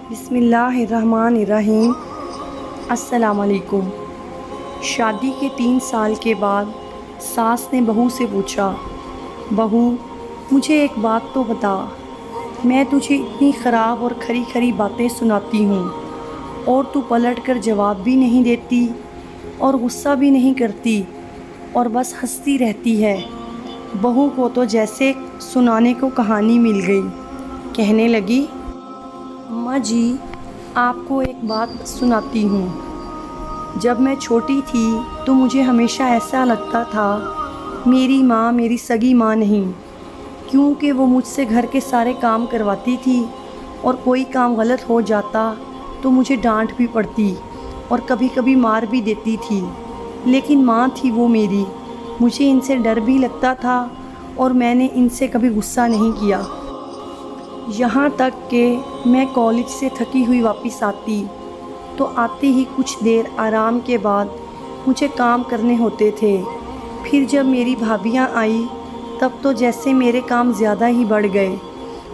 بسم اللہ الرحمن الرحیم۔ السلام علیکم۔ شادی کے 3 سال کے بعد ساس نے بہو سے پوچھا، بہو مجھے ایک بات تو بتا، میں تجھے اتنی خراب اور کھری کھری باتیں سناتی ہوں اور تو پلٹ کر جواب بھی نہیں دیتی اور غصہ بھی نہیں کرتی اور بس ہنستی رہتی ہے۔ بہو کو تو جیسے سنانے کو کہانی مل گئی، کہنے لگی، اماں جی آپ کو ایک بات سناتی ہوں۔ جب میں چھوٹی تھی تو مجھے ہمیشہ ایسا لگتا تھا میری ماں میری سگی ماں نہیں، کیونکہ وہ مجھ سے گھر کے سارے کام کرواتی تھی اور کوئی کام غلط ہو جاتا تو مجھے ڈانٹ بھی پڑتی اور کبھی کبھی مار بھی دیتی تھی، لیکن ماں تھی وہ میری، مجھے ان سے ڈر بھی لگتا تھا اور میں نے ان سے کبھی غصہ نہیں کیا۔ یہاں تک کہ میں کالج سے تھکی ہوئی واپس آتی تو آتے ہی کچھ دیر آرام کے بعد مجھے کام کرنے ہوتے تھے۔ پھر جب میری بھابیاں آئی تب تو جیسے میرے کام زیادہ ہی بڑھ گئے۔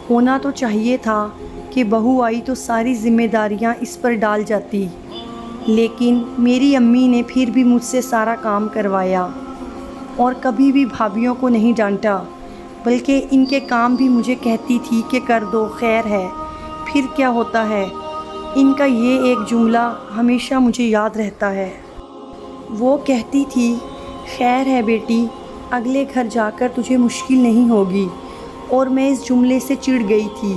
ہونا تو چاہیے تھا کہ بہو آئی تو ساری ذمہ داریاں اس پر ڈال جاتی، لیکن میری امی نے پھر بھی مجھ سے سارا کام کروایا اور کبھی بھی بھابیوں کو نہیں ڈانٹا، بلکہ ان کے کام بھی مجھے کہتی تھی کہ کر دو خیر ہے، پھر کیا ہوتا ہے۔ ان کا یہ ایک جملہ ہمیشہ مجھے یاد رہتا ہے۔ وہ کہتی تھی، خیر ہے بیٹی، اگلے گھر جا کر تجھے مشکل نہیں ہوگی، اور میں اس جملے سے چڑ گئی تھی۔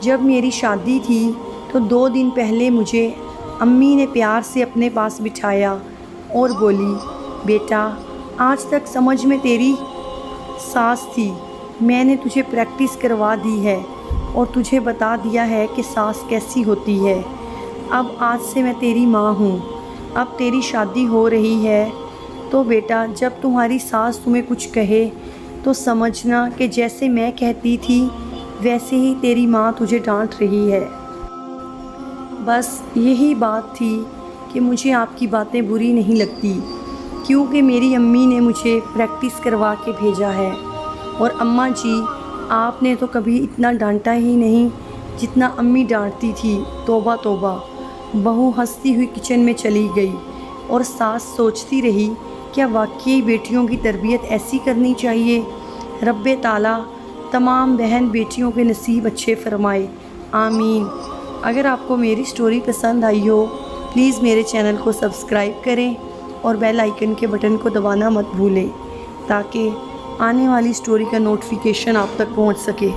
جب میری شادی تھی تو 2 دن پہلے مجھے امی نے پیار سے اپنے پاس بٹھایا اور بولی، بیٹا آج تک سمجھ میں تیری ساس تھی، میں نے تجھے پریکٹس کروا دی ہے اور تجھے بتا دیا ہے کہ ساس کیسی ہوتی ہے۔ اب آج سے میں تیری ماں ہوں، اب تیری شادی ہو رہی ہے تو بیٹا جب تمہاری ساس تمہیں کچھ کہے تو سمجھنا کہ جیسے میں کہتی تھی ویسے ہی تیری ماں تجھے ڈانٹ رہی ہے۔ بس یہی بات تھی کہ مجھے آپ کی باتیں بری نہیں لگتی، کیونکہ میری امی نے مجھے پریکٹس کروا کے بھیجا ہے، اور اماں جی آپ نے تو کبھی اتنا ڈانٹا ہی نہیں جتنا امی ڈانٹتی تھی۔ توبہ توبہ۔ بہو ہنستی ہوئی کچن میں چلی گئی اور ساس سوچتی رہی، کیا واقعی بیٹیوں کی تربیت ایسی کرنی چاہیے؟ رب تعالیٰ تمام بہن بیٹیوں کے نصیب اچھے فرمائے، آمین۔ اگر آپ کو میری سٹوری پسند آئی ہو پلیز میرے چینل کو سبسکرائب کریں اور بیل آئیکن کے بٹن کو دبانا مت بھولیں تاکہ آنے والی سٹوری کا نوٹیفیکیشن آپ تک پہنچ سکے۔